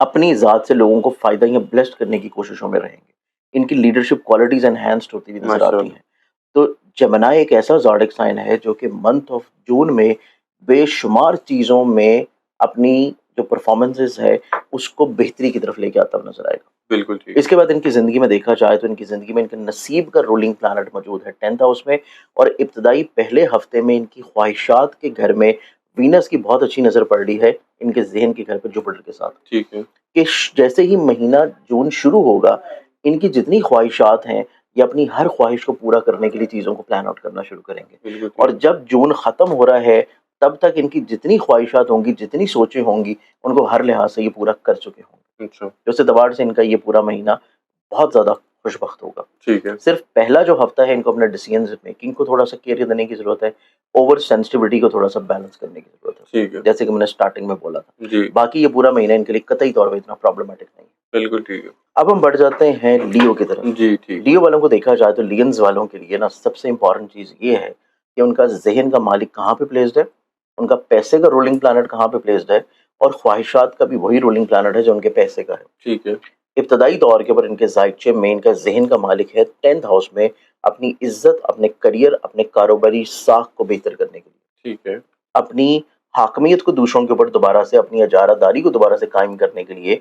اپنی ذات سے لوگوں کو فائدہ یا بلیسڈ کرنے کی کوششوں میں رہیں گے. ان کی لیڈرشپ کوالٹیز انہینسڈ ہوتی ہوئی نظر ماشاء آتی اللہ. ہیں. تو جمنائی ایک ایسا زوڈک سائن ہے جو کہ منتھ آف جون میں بے شمار چیزوں میں اپنی جو پرفارمنسز ہے اس کو بہتری کی طرف لے کے آتا ہوا نظر آئے گا. بالکل ٹھیک. اس کے بعد ان کی زندگی میں دیکھا جائے تو ان کی زندگی میں ان کے نصیب کا رولنگ پلانٹ موجود ہے 10th ہاؤس میں, اور ابتدائی پہلے ہفتے میں ان کی خواہشات کے گھر میں وینس کی بہت اچھی نظر پڑ رہی ہے ان کے ذہن کے گھر پہ جوپٹر کے ساتھ. ٹھیک ہے. کہ جیسے ہی مہینہ جون شروع ہوگا ان کی جتنی خواہشات ہیں یہ اپنی ہر خواہش کو پورا کرنے کے لیے چیزوں کو پلان آؤٹ کرنا شروع کریں گے. بالکل ٹھیک. اور جب جون ختم ہو رہا ہے تب تک ان کی جتنی خواہشات ہوں گی, جتنی سوچیں ہوں گی, ان کو ہر لحاظ سے یہ پورا کر چکے ہوں گے. اچھا. اس اعتبار سے ان کا یہ پورا مہینہ بہت زیادہ خوش بخت ہوگا. ٹھیک ہے. صرف پہلا جو ہفتہ ہے ان کو اپنے ڈیسیژنز میکنگ کو تھوڑا سا کیئر دینے کی ضرورت ہے, اوور سینسٹیوٹی کو تھوڑا سا بیلنس کرنے کی ضرورت ہے, ٹھیک ہے. جیسے کہ میں نے اسٹارٹنگ میں بولا تھا. جی. باقی یہ پورا مہینہ ان کے لیے قطعی طور پہ اتنا پرابلمٹک نہیں ہے. بالکل ٹھیک ہے. اب ہم بڑھ جاتے ہیں لیو کی طرف. جی ٹھیک. لیو والوں کو دیکھا جائے تو لینز والوں کے لیے نا سب سے امپورٹنٹ چیز یہ ہے کہ ان کا ذہن کا مالک کہاں پہ پلیسڈ ہے, ان کا پیسے کا رولنگ پلانٹ کہاں پہ پلیسڈ ہے, اور خواہشات کا بھی وہی رولنگ پلانٹ ہے جو ان کے پیسے کا ہے. ٹھیک ہے. ابتدائی طور کے اوپر ان کے ذائقے میں ان کا ذہن کا مالک ہے 10th ہاؤس میں اپنی عزت, اپنے کریئر, اپنے کاروباری ساکھ کو بہتر کرنے کے لیے, ٹھیک ہے. اپنی حاکمیت کو دوسروں کے اوپر دوبارہ سے, اپنی اجارہ داری کو دوبارہ سے قائم کرنے کے لیے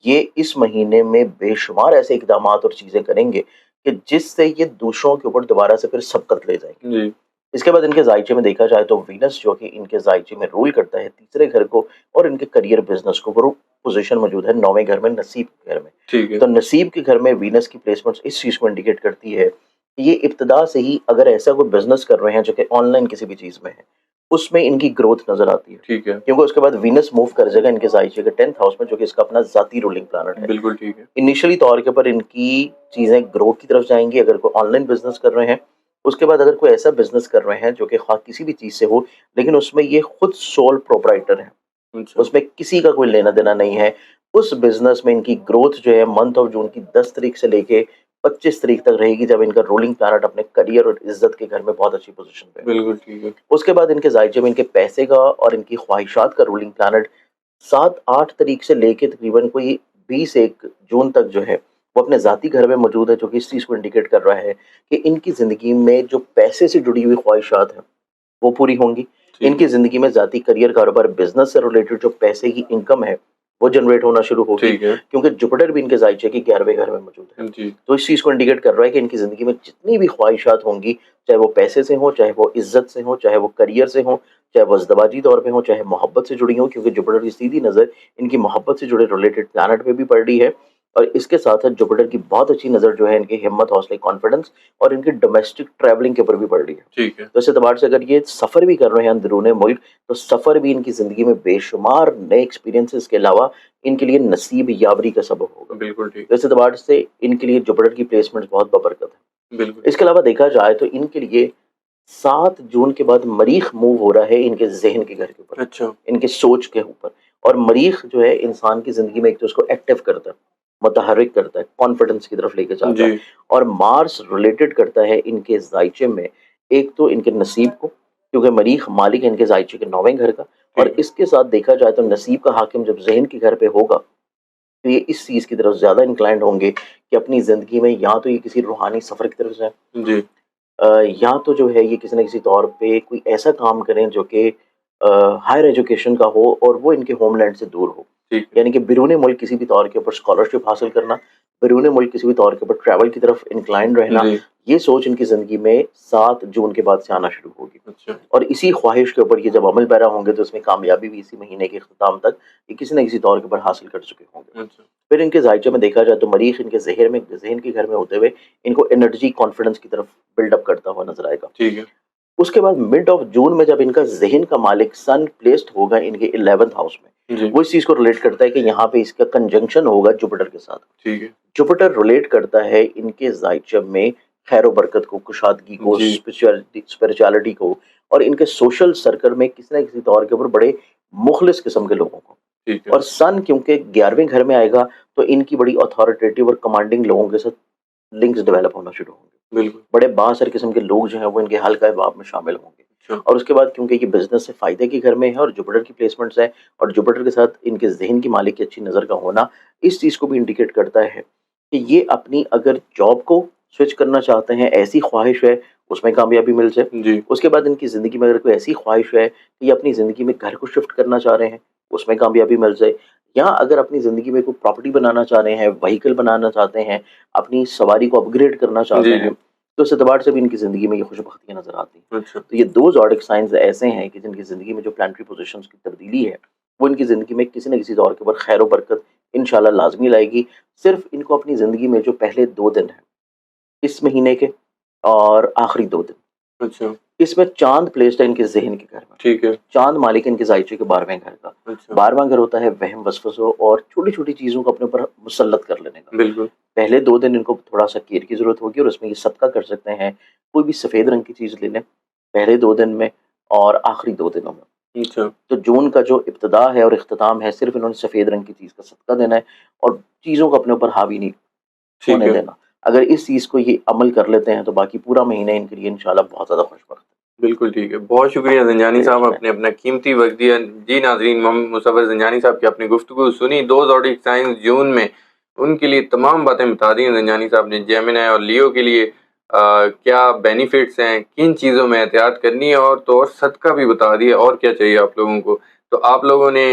یہ اس مہینے میں بے شمار ایسے اقدامات اور چیزیں کریں گے کہ جس سے یہ دوسروں کے اوپر دوبارہ سے پھر سبقت لے جائیں گے. جی. اس کے بعد ان کے ذائقے میں دیکھا جائے تو وینس جو کہ ان کے ذائقے میں رول کرتا ہے تیسرے گھر کو اور ان کے کریئر بزنس کو, وہ پوزیشن موجود ہے 9ویں گھر میں, نصیب کے گھر میں. ٹھیک ہے. تو نصیب کے گھر میں وینس کی پلیسمنٹ اس چیز کو انڈیکیٹ کرتی ہے کہ یہ ابتدا سے ہی اگر ایسا کوئی بزنس کر رہے ہیں جو کہ آن لائن کسی بھی چیز میں ہے اس میں ان کی گروتھ نظر آتی ہے. ٹھیک ہے. کیونکہ اس کے بعد وینس موو کر جائے گا ان کے ذائقے کے 10th ہاؤس میں جو کہ اس کا اپنا ذاتی رولنگ پلانٹ ہے. بالکل ٹھیک ہے. انیشلی طور کے اوپر ان کی چیزیں گرو کی طرف جائیں گی اگر کوئی آن لائن بزنس کر رہے ہیں. اس کے بعد اگر کوئی ایسا بزنس کر رہے ہیں جو کہ خواہ کسی بھی چیز سے ہو لیکن اس میں یہ خود سول پروپرائٹر ہیں, اچھا. اس میں کسی کا کوئی لینا دینا نہیں ہے, اس بزنس میں ان کی گروتھ جو ہے منتھ آف جون کی 10 تاریخ سے لے کے 25 تاریخ تک رہے گی جب ان کا رولنگ پلانٹ اپنے کریئر اور عزت کے گھر میں بہت اچھی پوزیشن پہ. بالکل ٹھیک ہے. اس کے بعد ان کے ذائقے میں ان کے پیسے کا اور ان کی خواہشات کا رولنگ پلانٹ 7-8 تاریخ سے لے کے تقریباً کوئی 21 جون تک جو ہے وہ اپنے ذاتی گھر میں موجود ہے, جو کہ اس چیز کو انڈیکیٹ کر رہا ہے کہ ان کی زندگی میں جو پیسے سے جڑی ہوئی خواہشات ہیں وہ پوری ہوں گی. ان کی زندگی میں ذاتی کریئر, کاروبار, بزنس سے ریلیٹڈ جو پیسے کی انکم ہے وہ جنریٹ ہونا شروع ہوگی, ٹھیک ہے. کیونکہ جوپٹر بھی ان کے ذائقے کے 11ویں گھر میں موجود ہے. جی. تو اس چیز کو انڈیکیٹ کر رہا ہے کہ ان کی زندگی میں جتنی بھی خواہشات ہوں گی, چاہے وہ پیسے سے ہوں, چاہے وہ عزت سے ہوں, چاہے وہ کریئر سے ہوں, چاہے وہ ازدواجی طور پہ ہوں, چاہے محبت سے جڑی ہوں, کیونکہ جوپٹر کی سیدھی نظر ان کی محبت سے جڑے ریلیٹڈ پلانٹ پہ بھی پڑ رہی ہے. اور اس کے ساتھ ساتھ جوپٹر کی بہت اچھی نظر جو ہے ان کی ہمت, حوصلے, کانفیڈنس اور ان کی ڈومیسٹک ٹریولنگ کے اوپر بھی پڑ رہی ہے. ٹھیک ہے. تو اس اعتبار سے اگر یہ سفر بھی کر رہے ہیں اندرون ملک تو سفر بھی ان کی زندگی میں بے شمار نئے ایکسپیرینسز کے علاوہ ان کے لیے نصیب یاوری کا سبب ہوگا. بالکل ٹھیک. تو اس اعتبار سے ان کے لیے جوپٹر کی پلیسمنٹ بہت بابرکت ہے. بالکل. اس کے علاوہ دیکھا جائے تو ان کے لیے 7 جون کے بعد مریخ موو ہو رہا ہے ان کے ذہن کے گھر کے اوپر, اچھا. ان کے سوچ کے اوپر. اور مریخ جو ہے انسان کی زندگی میں ایک تو اس کو ایکٹیو کرتا ہے, متحرک کرتا ہے, کانفیڈنس کی طرف لے کے جاتا ہے. جی. اور مارس ریلیٹڈ کرتا ہے ان کے ذائقے میں ایک تو ان کے نصیب کو, کیونکہ مریخ مالک ہے ان کے ذائقے کے 9ویں گھر کا. اور اس کے ساتھ دیکھا جائے تو نصیب کا حاکم جب ذہن کے گھر پہ ہوگا تو یہ اس چیز کی طرف زیادہ انکلائنڈ ہوں گے کہ اپنی زندگی میں یا تو یہ کسی روحانی سفر کی طرف جائیں, جی. یا تو جو ہے یہ کسی نہ کسی طور پہ کوئی ایسا کام کریں جو کہ ہائر ایجوکیشن کا ہو اور وہ ان کے ہوم لینڈ سے دور ہو. ٹھیک. یعنی کہ بیرون ملک کسی بھی طور کے اوپر اسکالرشپ حاصل کرنا, بیرون ملک کسی بھی طور کے اوپر ٹریول کی طرف انکلائنڈ رہنا, جی. یہ سوچ ان کی زندگی میں 7 جون کے بعد سے آنا شروع ہوگی. اچھا. اور اسی خواہش کے اوپر یہ جب عمل پیرا ہوں گے تو اس میں کامیابی بھی اسی مہینے کے اختتام تک یہ کسی نہ کسی طور کے اوپر حاصل کر چکے ہوں گے. اچھا. پھر ان کے ذائقے میں دیکھا جائے تو مریخ ان کے ذہن کے گھر میں ہوتے ہوئے ان کو انرجی, کانفیڈنس کی طرف بلڈ اپ کرتا ہوا نظر آئے گا. ٹھیک ہے. اس کے بعد مڈ آف جون میں جب ان کا ذہن کا مالک سن پلیسڈ ہوگا ان کے 11th ہاؤس میں, جی. وہ اس چیز کو ریلیٹ کرتا ہے کہ یہاں پہ اس کا کنجنکشن ہوگا جوپٹر کے ساتھ. ٹھیک ہے. جوپٹر ریلیٹ کرتا ہے ان کے ذائقے میں خیر و برکت کو, کشادگی کو, جی. اسپرچویلٹی کو, اور ان کے سوشل سرکل میں کسی نہ کسی طور کے اوپر بڑے مخلص قسم کے لوگوں کو. ٹھیک ہے. اور سن کیونکہ 11ویں گھر میں آئے گا تو ان کی بڑی اتھارٹیٹیو اور کمانڈنگ لوگوں کے ساتھ لنکس ڈیولپ ہونا شروع ہوں گے. بالکل. بڑے بااثر قسم کے لوگ جو ہیں وہ ان کے حلقہ باب میں شامل ہوں گے. اچھا اور اس کے بعد کیونکہ یہ بزنس سے فائدے کے گھر میں ہے اور جوپیٹر کی پلیسمنٹس ہے اور جوپیٹر کے ساتھ ان کے ذہن کی مالک کی اچھی نظر کا ہونا اس چیز کو بھی انڈیکیٹ کرتا ہے کہ یہ اپنی اگر جاب کو سوئچ کرنا چاہتے ہیں، ایسی خواہش ہے، اس میں کامیابی مل جائے۔ جی اس کے بعد ان کی زندگی میں اگر کوئی ایسی خواہش ہے کہ یہ اپنی زندگی میں گھر کو شفٹ کرنا چاہ رہے ہیں، اس میں کامیابی مل جائے، یا اگر اپنی زندگی میں کوئی پراپرٹی بنانا چاہ رہے ہیں، وہیکل بنانا چاہتے ہیں، اپنی سواری کو اپ گریڈ کرنا چاہتے جی ہیں، جی تو اس اعتبار سے بھی ان کی زندگی میں یہ خوش بختیاں نظر آتی ہیں۔ اچھا تو یہ دو زوڈک سائنز ایسے ہیں کہ جن کی زندگی میں جو پلانٹری پوزیشنز کی تبدیلی ہے وہ ان کی زندگی میں کسی نہ کسی طور کے اوپر خیر و برکت انشاءاللہ لازمی لائے گی۔ صرف ان کو اپنی زندگی میں جو پہلے 2 دن ہیں اس مہینے کے اور آخری 2 دن، اچھا اس میں چاند پلیسڈ ہے ان کے ذہن کے گھر میں۔ ٹھیک ہے چاند مالک ان کے زائچے کے 12ویں گھر کا۔ اچھا 12واں گھر ہوتا ہے وہم وسوسوں اور چھوٹی چھوٹی چیزوں کو اپنے اوپر مسلط کر لینے کا۔ بالکل پہلے 2 دن ان کو تھوڑا سا کیئر کی ضرورت ہوگی اور اس میں یہ صدقہ کر سکتے ہیں، کوئی بھی سفید رنگ کی چیز لے لیں پہلے 2 دن میں اور آخری 2 دنوں میں۔ اچھا تو جون کا جو ابتدا ہے اور اختتام ہے صرف انہوں نے سفید رنگ کی چیز کا صدقہ دینا ہے اور چیزوں کو اپنے اوپر حاوی نہیں ٹھیک ہونے ہے دینا۔ اگر اس چیز کو یہ عمل کر لیتے ہیں تو باقی پورا مہینہ ان کے لیے انشاءاللہ بہت زیادہ خوش بخت بالکل ٹھیک ہے، بہت شکریہ زنجانی صاحب، ہے۔ آپ نے اپنا قیمتی وقت دیا۔ جی ناظرین، محمد مصور زنجانی صاحب کی اپنی گفتگو سنی، 2 زوڈک سائنس جون میں ان کے لیے تمام باتیں بتا دی ہیں زنجانی صاحب نے۔ جیمنائی اور لیو کے لیے کیا بینیفٹس ہیں، کن چیزوں میں احتیاط کرنی ہے، اور تو اور صدقہ بھی بتا دیا، اور کیا چاہیے آپ لوگوں کو۔ تو آپ لوگوں نے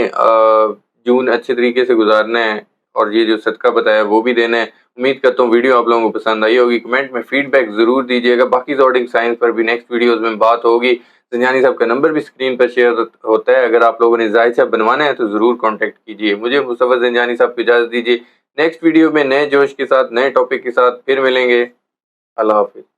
جون اچھے طریقے سے گزارنا ہے اور یہ جو صدقہ بتایا وہ بھی دینا ہے۔ امید کرتا ہوں ویڈیو آپ لوگوں کو پسند آئی ہوگی، کمنٹ میں فیڈ بیک ضرور دیجیے گا۔ باقی زوڈک سائنس پر بھی نیکسٹ ویڈیوز میں بات ہوگی۔ زنجانی صاحب کا نمبر بھی اسکرین پر شیئر ہوتا ہے، اگر آپ لوگوں نے زائچہ بنوانا ہے تو ضرور کانٹیکٹ کیجیے۔ مجھے مصور زنجانی صاحب کو اجازت دیجیے، نیکسٹ ویڈیو میں نئے جوش کے ساتھ، نئے ٹاپک کے ساتھ پھر ملیں گے۔ اللہ حافظ۔